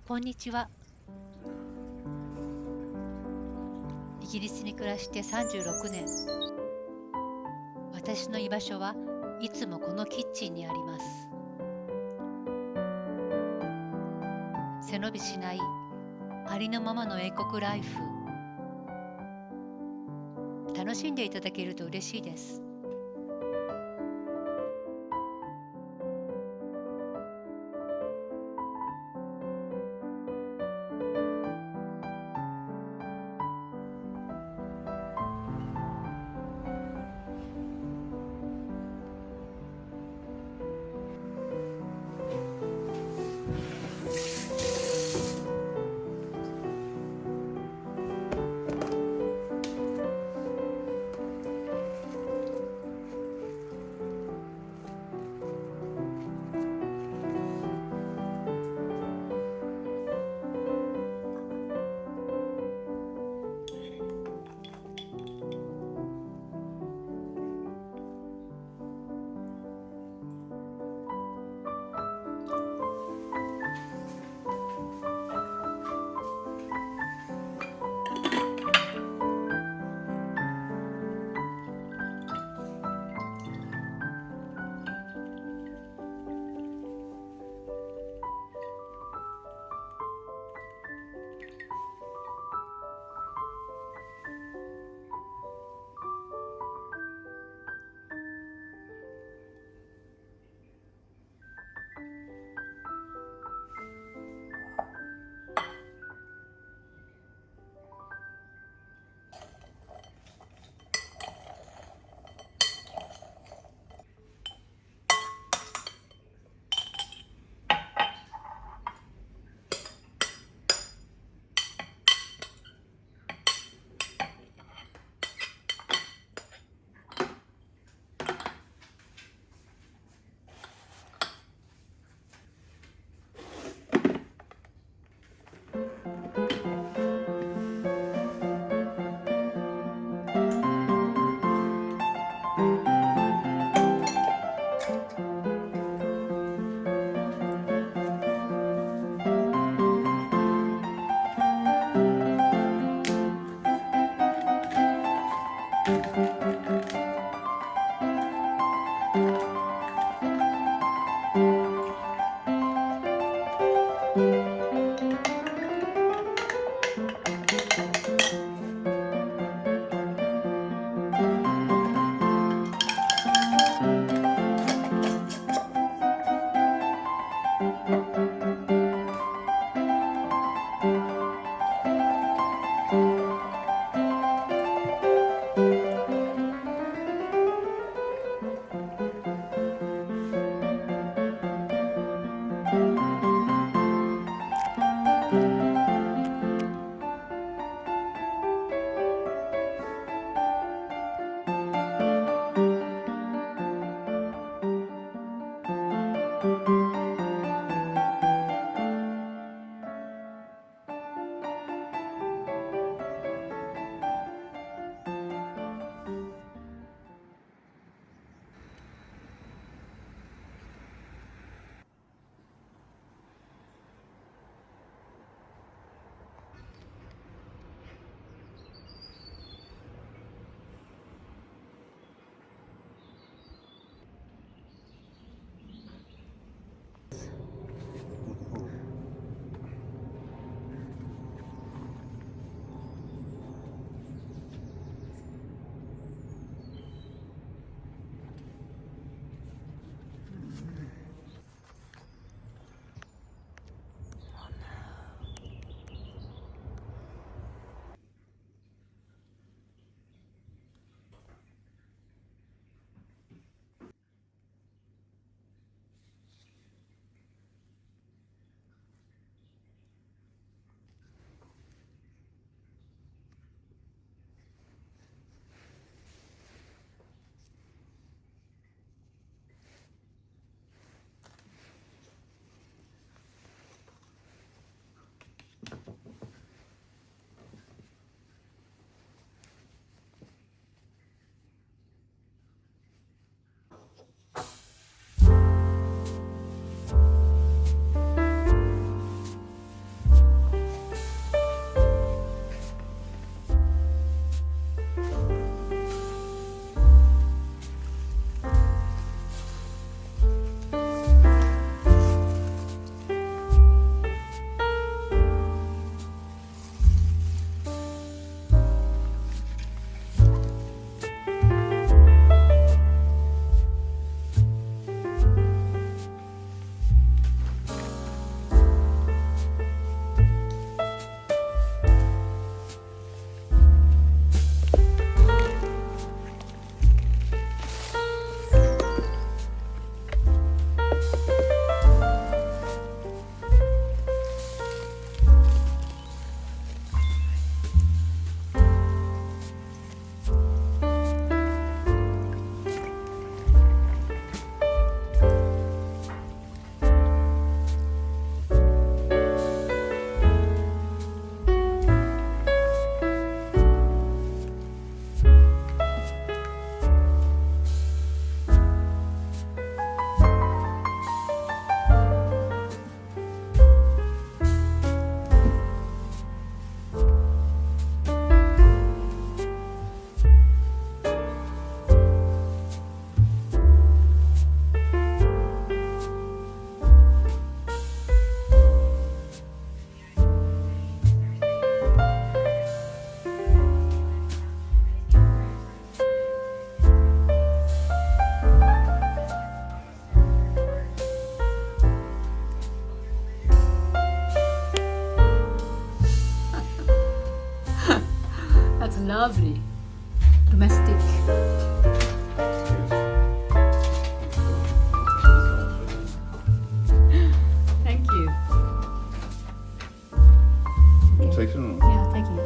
こんにちは。イギリスに暮らして36年。私の居場所はいつもこのキッチンにあります。背伸びしないありのままの英国ライフ。楽しんでいただけると嬉しいです。lovely. Domestic. Thank you. You take it or not? Yeah, thank you.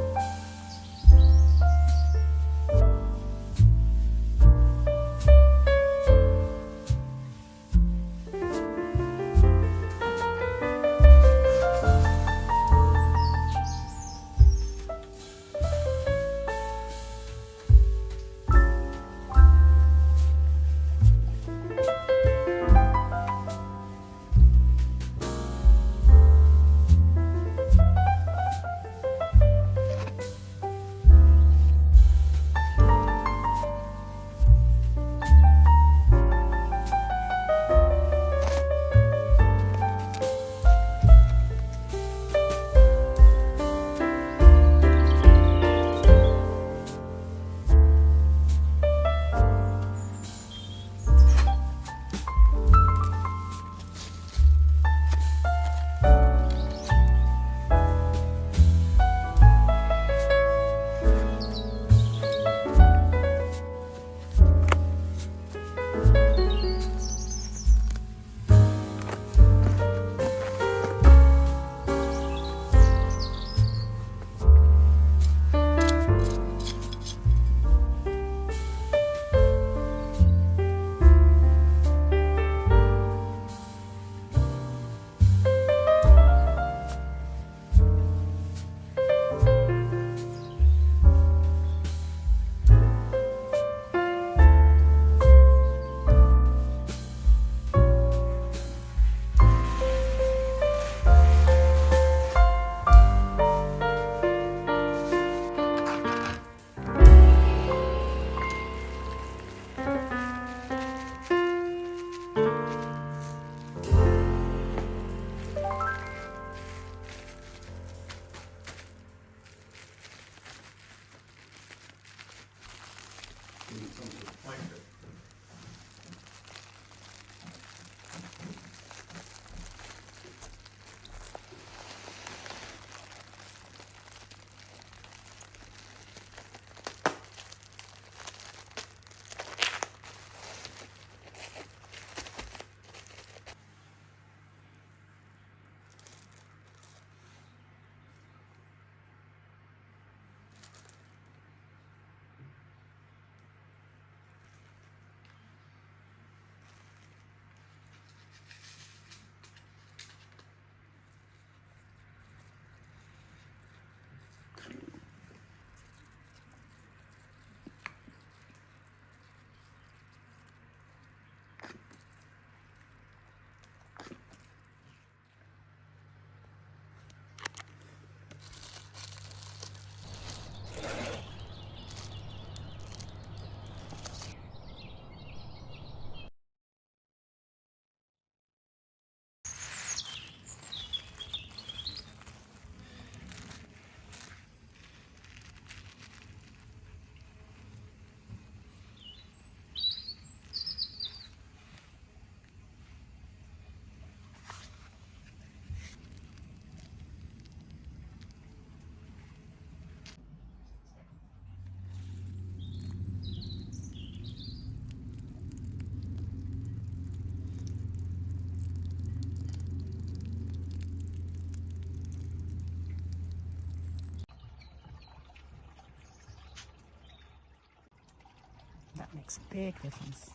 That makes a big difference.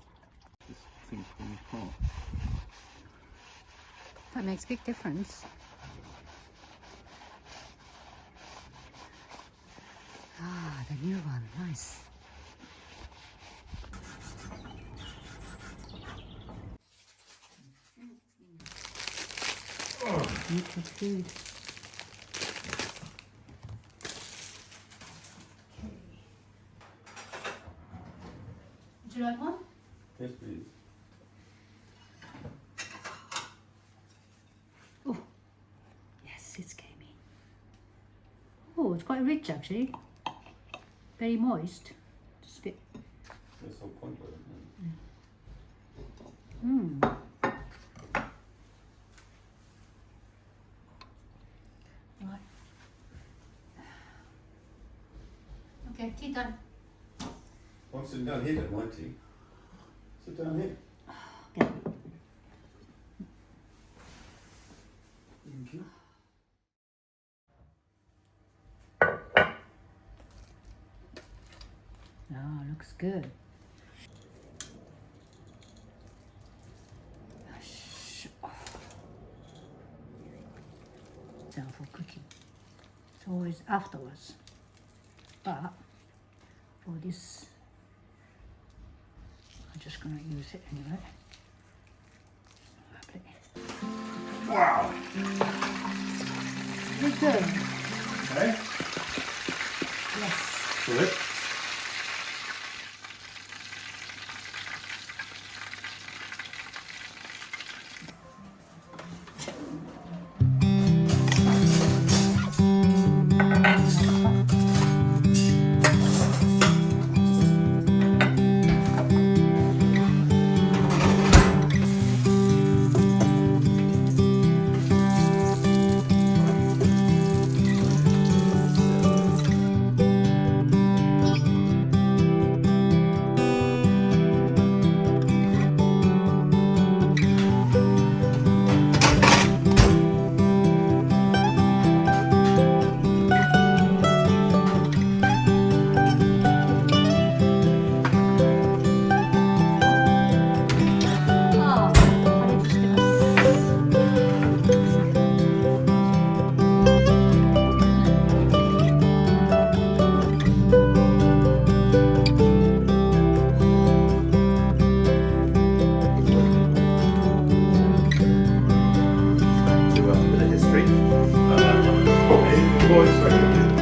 This thing's falling apart. That makes a big difference. Ah, the new one, nice. Eat the food. Would you like one? Yes, please. Oh, yes, it's gamey. Oh, it's quite rich actually. Very moist. Just a bit. That's the whole point of it, isn't it? Mmm. Right. Okay. Okay, tea done. I'm sitting down here, don't mind tea. Sit down here. Okay. Thank you. Oh, looks good. Down for cooking. It's always afterwards. But for this, I'm just gonna use it anyway. Okay. Wow! It's good. Okay. Yes. Good. Ah, 加熱してます。To a bit of history. Boys,